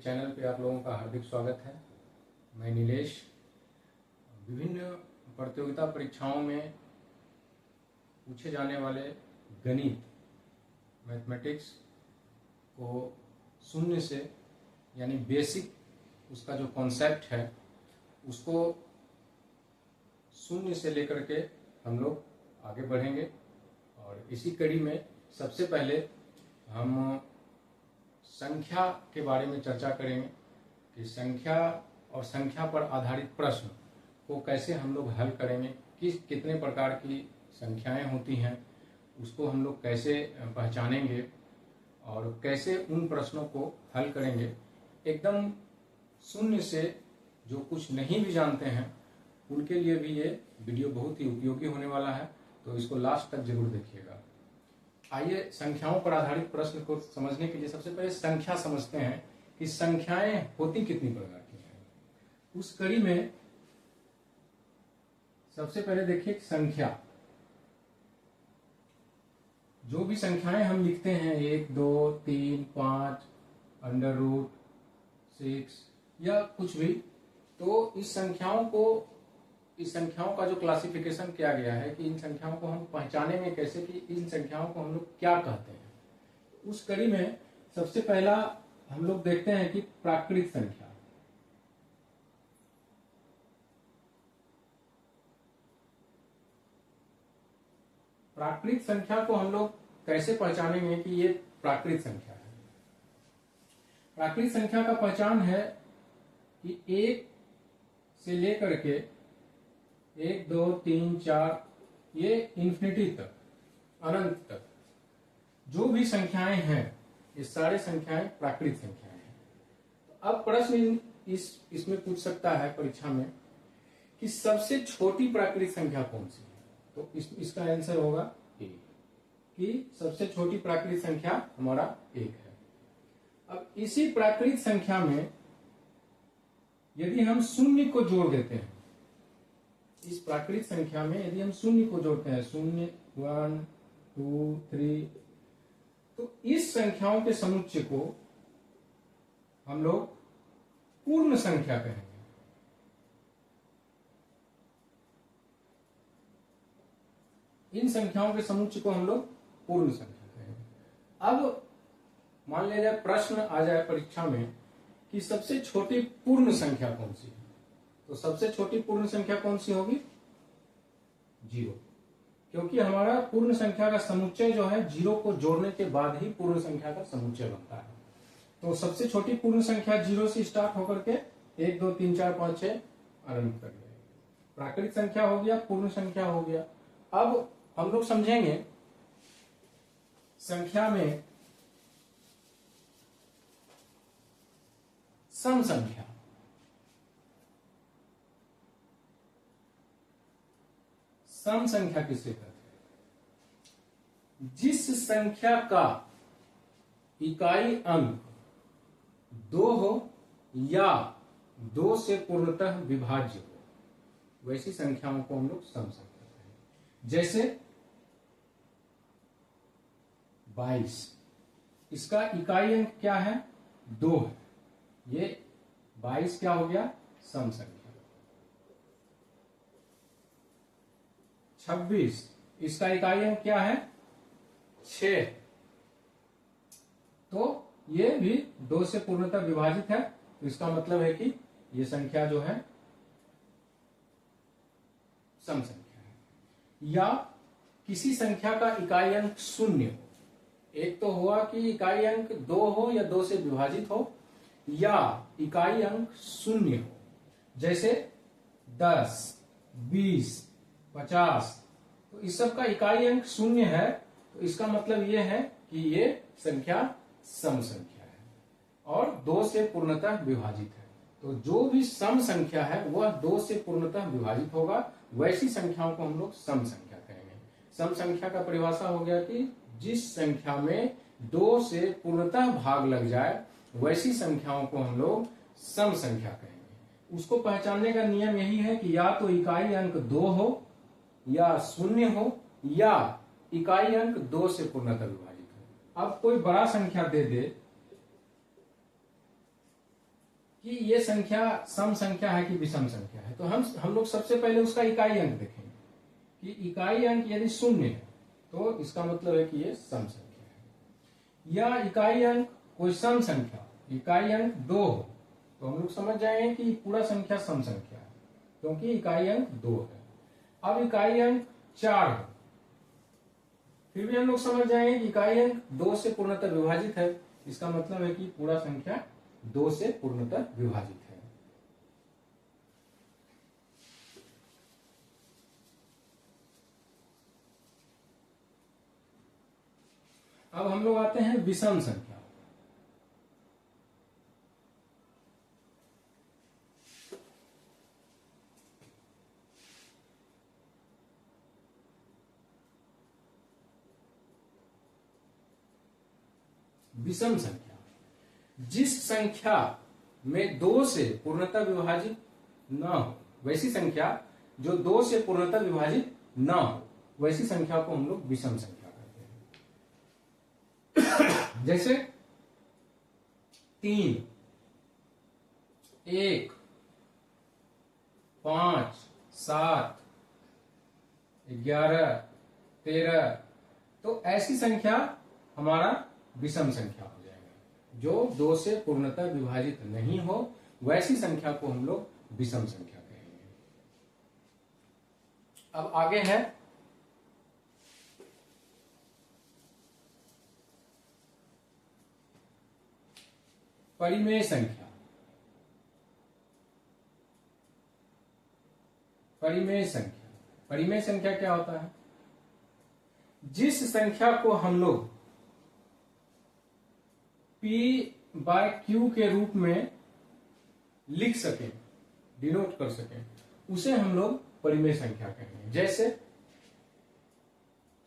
Channel पे आप लोगों का हार्दिक स्वागत है। मैं नीलेश। विभिन्न प्रतियोगिता परीक्षाओं में पूछे जाने वाले गणित मैथमेटिक्स को शून्य से यानी बेसिक उसका जो कॉन्सेप्ट है उसको शून्य से लेकर के हम लोग आगे बढ़ेंगे। और इसी कड़ी में सबसे पहले हम संख्या के बारे में चर्चा करेंगे कि संख्या और संख्या पर आधारित प्रश्न को कैसे हम लोग हल करेंगे, कितने प्रकार की संख्याएं होती हैं उसको हम लोग कैसे पहचानेंगे और कैसे उन प्रश्नों को हल करेंगे। एकदम शून्य से जो कुछ नहीं भी जानते हैं उनके लिए भी ये वीडियो बहुत ही उपयोगी होने वाला है, तो इसको लास्ट तक जरूर देखिएगा। आइए संख्याओं पर आधारित प्रश्न को समझने के लिए सबसे पहले संख्या समझते हैं कि संख्याएं होती कितनी प्रकार की हैं। उस कड़ी में सबसे पहले देखिए संख्या, जो भी संख्याएं हम लिखते हैं 1, 2, 3, 5, √6 या कुछ भी, तो इस संख्याओं का जो क्लासिफिकेशन किया गया है कि इन संख्याओं को हम पहचानेंगे कैसे कि इन संख्याओं को हम लोग क्या कहते हैं। उस कड़ी में सबसे पहला हम लोग देखते हैं कि प्राकृत संख्या। प्राकृत संख्या को हम लोग कैसे पहचानेंगे कि ये प्राकृत संख्या है। प्राकृत संख्या का पहचान है कि 1 से लेकर के 1, 2, 3, 4 ये इन्फिनिटी तक, अनंत तक जो भी संख्याएं हैं ये सारे संख्याएं प्राकृत संख्याएं हैं। तो अब प्रश्न इसमें पूछ सकता है परीक्षा में कि सबसे छोटी प्राकृत संख्या कौन सी है, तो इसका आंसर होगा 1, कि सबसे छोटी प्राकृत संख्या हमारा 1 है। अब इसी प्राकृत संख्या में यदि हम शून्य को जोड़ देते हैं, इस प्राकृत संख्या में यदि हम शून्य को जोड़ते हैं 0, 1, 2, 3, तो इस संख्याओं के समुच्चय को हम लोग पूर्ण संख्या कहेंगे। इन संख्याओं के समुच्चय को हम लोग पूर्ण संख्या कहेंगे। अब मान लिया जाए प्रश्न आ जाए परीक्षा में कि सबसे छोटी पूर्ण संख्या कौन सी है, तो सबसे छोटी पूर्ण संख्या कौन सी होगी? 0, क्योंकि हमारा पूर्ण संख्या का समुच्चय जो है 0 को जोड़ने के बाद ही पूर्ण संख्या का समुच्चय बनता है। तो सबसे छोटी पूर्ण संख्या 0 से स्टार्ट होकर के 1, 2, 3, 4, 5, 6 अनंत तक जाएगी। प्राकृत संख्या हो गया, पूर्ण संख्या हो गया। अब हम लोग समझेंगे संख्या में सम संख्या। सम संख्या किसे कहते हैं? जिस संख्या का इकाई अंक 2 हो या 2 से पूर्णतः विभाज्य हो, वैसी संख्याओं को हम लोग सम संख्या कहते हैं। जैसे 22, इसका इकाई अंक क्या है? 2 है, ये 22 क्या हो गया? सम संख्या। 26, इसका इकाई अंक क्या है? 6, तो ये भी 2 से पूर्णतः विभाजित है, तो इसका मतलब है कि ये संख्या जो है सम संख्या है। या किसी संख्या का इकाई अंक 0 हो, एक तो हुआ कि इकाई अंक 2 हो या 2 से विभाजित हो, या इकाई अंक 0 हो, जैसे 10, 20, 50, तो इस सब का इकाई अंक 0 है, तो इसका मतलब यह है कि ये संख्या सम संख्या है और 2 से पूर्णतः विभाजित है। तो जो भी सम संख्या है वह 2 से पूर्णतः विभाजित होगा, वैसी संख्याओं को हम लोग सम संख्या कहेंगे। सम संख्या का परिभाषा हो गया कि जिस संख्या में 2 से पूर्णतः भाग लग जाए वैसी संख्याओं को हम लोग सम संख्या कहेंगे। उसको पहचानने का नियम यही है कि या तो इकाई अंक 2 हो या 0 हो या इकाई अंक 2 से पूर्णतः विभाजित हो। अब कोई बड़ा संख्या दे दे कि ये संख्या सम संख्या है कि विषम संख्या है, तो हम लोग सबसे पहले उसका इकाई अंक देखेंगे कि इकाई अंक यदि शून्य है तो इसका मतलब है कि ये सम संख्या है। या इकाई अंक कोई सम संख्या, इकाई अंक 2 हो तो हम लोग समझ जाएंगे कि पूरा संख्या सम संख्या है, क्योंकि इकाई अंक 2 है। अब इकाई अंक 4 है, फिर भी हम लोग समझ जाएंगे कि इकाई अंक 2 से पूर्णतः विभाजित है, इसका मतलब है कि पूरा संख्या 2 से पूर्णतः विभाजित है। अब हम लोग आते हैं विषम संख्या। विषम संख्या, जिस संख्या में 2 से पूर्णतः विभाजित न हो, वैसी संख्या जो 2 से पूर्णतः विभाजित न हो, वैसी संख्या को हम लोग विषम संख्या कहते हैं। जैसे 3, 1, 5, 7, 11, 13, तो ऐसी संख्या हमारा विषम संख्या हो जाएगा। जो 2 से पूर्णतः विभाजित नहीं हो वैसी संख्या को हम लोग विषम संख्या कहेंगे। अब आगे है परिमेय संख्या। परिमेय संख्या, परिमेय संख्या क्या होता है? जिस संख्या को हम लोग P/Q के रूप में लिख सकें, डिनोट कर सकें, उसे हम लोग परिमेय संख्या कहेंगे। जैसे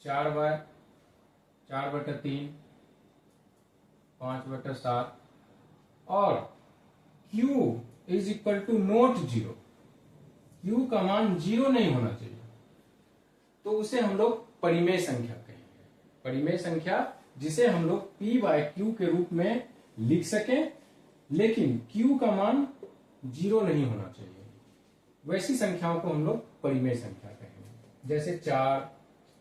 4/3, 5/7 और Q is equal to not 0, Q का मान 0 नहीं होना चाहिए, तो उसे हम लोग परिमेय संख्या कहेंगे। परिमेय संख्या जिसे हम लोग P/Q के रूप में लिख सकें, लेकिन Q का मान 0 नहीं होना चाहिए, वैसी संख्याओं को हम लोग परिमेय संख्या कहेंगे। जैसे 4,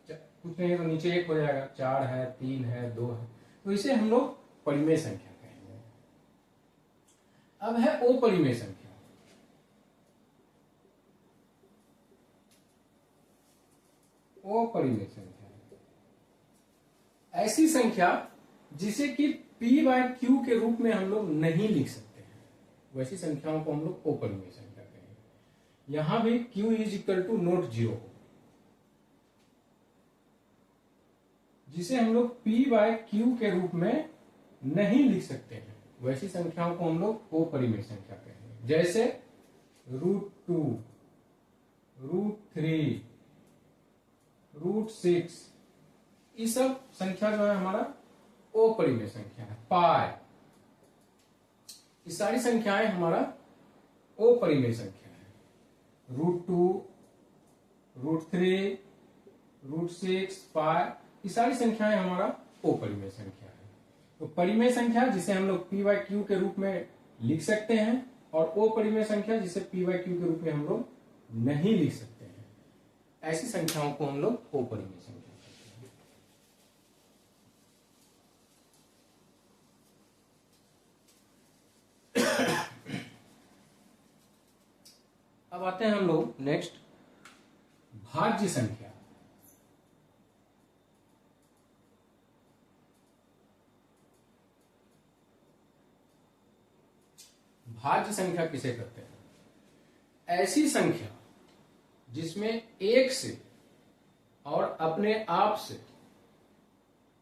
कुछ नहीं तो नीचे 1 हो जाएगा, 4 है, 3 है, 2 है, तो इसे हम लोग परिमेय संख्या कहेंगे। अब है अपरिमेय संख्या। अपरिमेय संख्या ऐसी संख्या जिसे कि P/Q के रूप में हम लोग नहीं लिख सकते हैं, वैसी संख्याओं को हम लोग अपरिमेय संख्या कहेंगे। यहां भी Q is equal to not 0 हो, जिसे हम लोग P/Q के रूप में नहीं लिख सकते हैं, वैसी संख्याओं को हम लोग अपरिमेय संख्या कहेंगे। जैसे √2, √3, √6, ये सब संख्या जो है हमारा अपरिमेय संख्या है। पाई, ये सारी संख्याएं हमारा अपरिमेय संख्या है। √2, √3, √6, पाई, ये सारी संख्याएं हमारा अपरिमेय संख्या है। तो परिमेय संख्या जिसे हम लोग P/Q के रूप में लिख सकते हैं, और अपरिमेय संख्या जिसे P/Q के रूप में हम लोग नहीं लिख सकते हैं, ऐसी संख्याओं को हम लोग अपरिमेय संख्या। अब आते हैं हम लोग नेक्स्ट भाज्य संख्या। भाज्य संख्या किसे कहते हैं? ऐसी संख्या जिसमें एक से और अपने आप से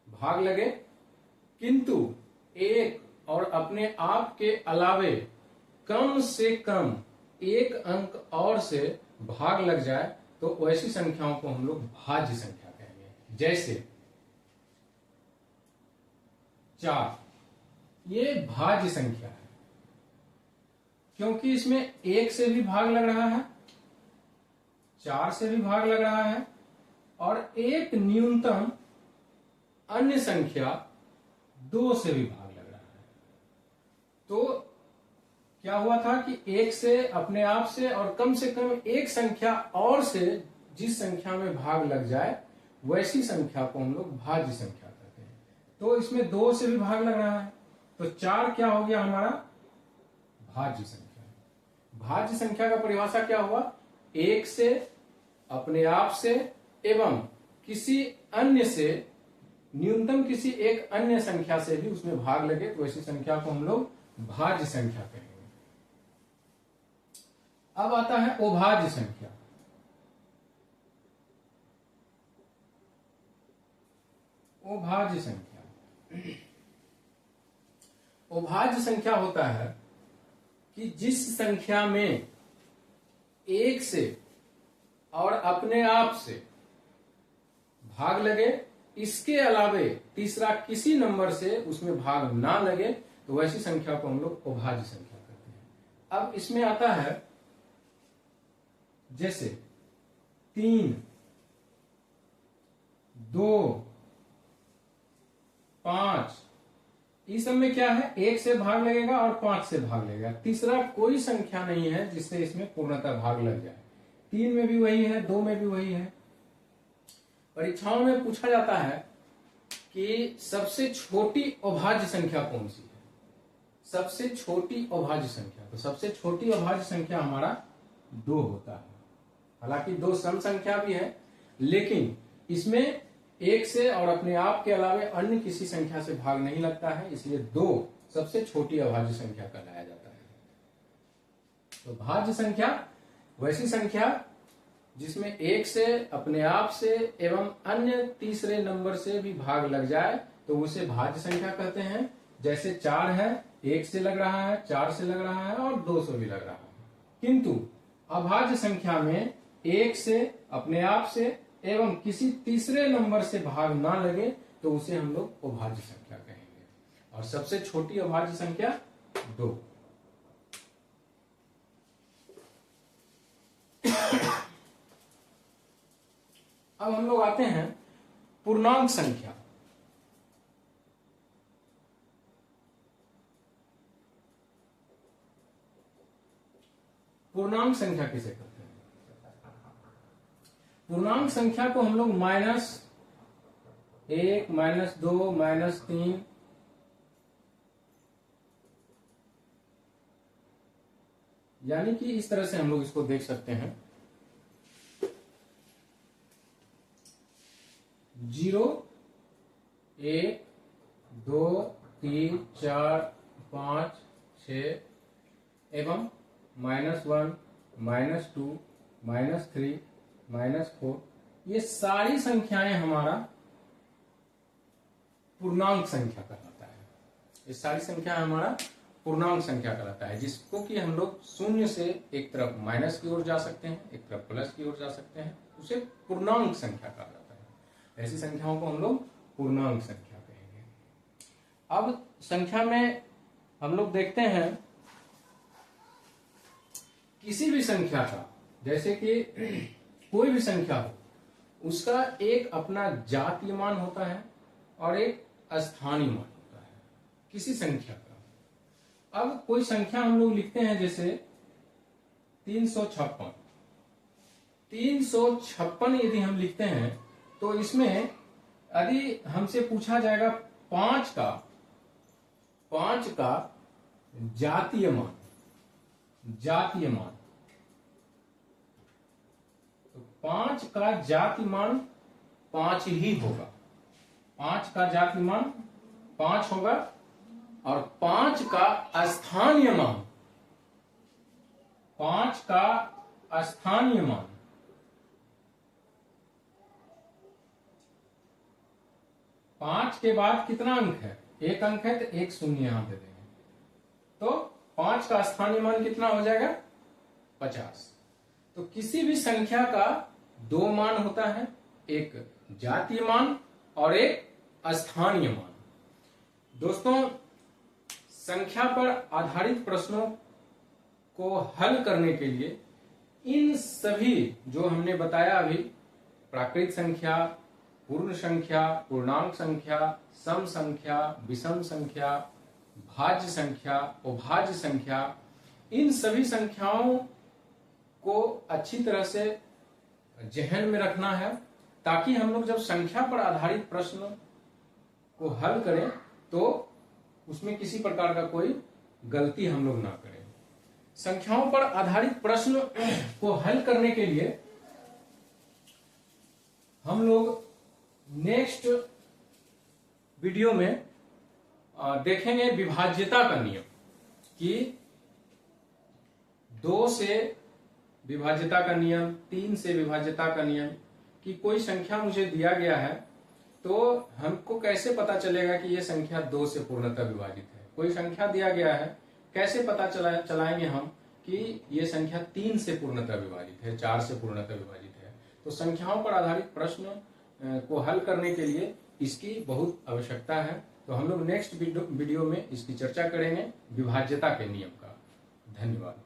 भाग लगे, किंतु एक और अपने आप के अलावे कम से कम एक अंक और से भाग लग जाए, तो वैसी संख्याओं को हम लोग भाज्य संख्या कहेंगे। जैसे 4, ये भाज्य संख्या है क्योंकि इसमें 1 से भी भाग लग रहा है, 4 से भी भाग लग रहा है, और एक न्यूनतम अन्य संख्या 2 से भी भाग लग रहा है। तो क्या हुआ था कि एक से अपने आप से और कम से कम एक संख्या और से जिस संख्या में भाग लग जाए वैसी संख्या को हम लोग भाज्य संख्या कहते हैं। तो इसमें 2 से भी भाग लग रहा है, तो 4 क्या हो गया हमारा भाज्य संख्या। भाज्य संख्या का परिभाषा क्या हुआ, एक से अपने आप से एवं किसी अन्य से न्यूनतम किसी एक अन्य संख्या से भी उसमें भाग लगे तो ऐसी संख्या को हम लोग भाज्य संख्या कहेंगे। अब आता है अभाज्य संख्या। अभाज्य संख्या, अभाज्य संख्या होता है कि जिस संख्या में एक से और अपने आप से भाग लगे, इसके अलावे तीसरा किसी नंबर से उसमें भाग ना लगे तो वैसी संख्या को हम लोग अभाज्य संख्या कहते हैं। अब इसमें आता है जैसे 3, 2, 5, इस सब में क्या है, एक से भाग लगेगा और 5 से भाग लगेगा। तीसरा कोई संख्या नहीं है जिससे इसमें पूर्णतः भाग लग जाए। 3 में भी वही है, 2 में भी वही है। परीक्षाओं में पूछा जाता है कि सबसे छोटी अभाज्य संख्या कौन सी है, सबसे छोटी अभाज्य संख्या। तो सबसे छोटी अभाज्य संख्या हमारा 2 होता है। हालांकि 2 सम संख्या भी है, लेकिन इसमें एक से और अपने आप के अलावे अन्य किसी संख्या से भाग नहीं लगता है, इसलिए 2 सबसे छोटी अभाज्य संख्या कहलाया जाता है। तो भाज्य संख्या वैसी संख्या जिसमें एक से अपने आप से एवं अन्य तीसरे नंबर से भी भाग लग जाए तो उसे भाज्य संख्या कहते हैं। जैसे 4 है, 1 से लग रहा है, 4 से लग रहा है और 2 से भी लग रहा है। किंतु अभाज्य संख्या में एक से अपने आप से एवं किसी तीसरे नंबर से भाग ना लगे तो उसे हम लोग अभाज्य संख्या कहेंगे। और सबसे छोटी अभाज्य संख्या 2। अब हम लोग आते हैं पूर्णांक संख्या। पूर्णांक संख्या किसे कहते हैं? पूर्णांक संख्या को हम लोग -1, -2, -3 यानी कि इस तरह से हम लोग इसको देख सकते हैं। 0, 1, 2, 3, 4, 5, 6 एवं -1, -2, -3, -4 ये सारी संख्याएं हमारा पूर्णांक संख्या कहलाता है। ये सारी संख्या हमारा पूर्णांक संख्या कहलाता है, जिसको कि हम लोग शून्य से एक तरफ माइनस की ओर जा सकते हैं, एक तरफ प्लस की ओर जा सकते हैं, उसे पूर्णांक संख्या कहा जाता है। ऐसी संख्याओं को हम लोग पूर्णांक संख्या कहेंगे। अब संख्या में हम लोग देखते हैं किसी भी संख्या का, जैसे कि कोई भी संख्या हो, उसका एक अपना जातीय मान होता है और एक स्थानीय मान होता है किसी संख्या का। अब कोई संख्या हम लोग लिखते हैं जैसे 356। 356 यदि हम लिखते हैं तो इसमें यदि हमसे पूछा जाएगा 5 का जातीय मान, तो 5 का जातीय मान 5 ही होगा। 5 का जातीय मान 5 होगा और 5 का स्थानीय मान, 5 का स्थानीय मान 5 के बाद कितना अंक है? 1 अंक है, तो 1 शून्य यहां दे देंगे, तो 5 का स्थानीय मान कितना हो जाएगा? 50। तो किसी भी संख्या का 2 मान होता है, एक जातीय मान और एक स्थानीय मान। दोस्तों, संख्या पर आधारित प्रश्नों को हल करने के लिए इन सभी जो हमने बताया अभी, प्राकृत संख्या, पूर्ण संख्या, पूर्णांक संख्या, सम संख्या, विषम संख्या, भाज्य संख्या, अभाज्य संख्या, इन सभी संख्याओं को अच्छी तरह से जहन में रखना है, ताकि हम लोग जब संख्या पर आधारित प्रश्न को हल करें तो उसमें किसी प्रकार का कोई गलती हम लोग ना करें। संख्याओं पर आधारित प्रश्न को हल करने के लिए हम लोग नेक्स्ट वीडियो में देखेंगे विभाज्यता का नियम, कि 2 से विभाज्यता का नियम, 3 से विभाज्यता का नियम, कि कोई संख्या मुझे दिया गया है तो हमको कैसे पता चलेगा कि ये संख्या 2 से पूर्णतः विभाजित है। कोई संख्या दिया गया है, कैसे पता चलाएंगे हम कि ये संख्या 3 से पूर्णतः विभाजित है, 4 से पूर्णतः विभाजित है। तो संख्याओं पर आधारित प्रश्न को हल करने के लिए इसकी बहुत आवश्यकता है। तो हम लोग नेक्स्ट वीडियो में इसकी चर्चा करेंगे विभाज्यता के नियम का। धन्यवाद।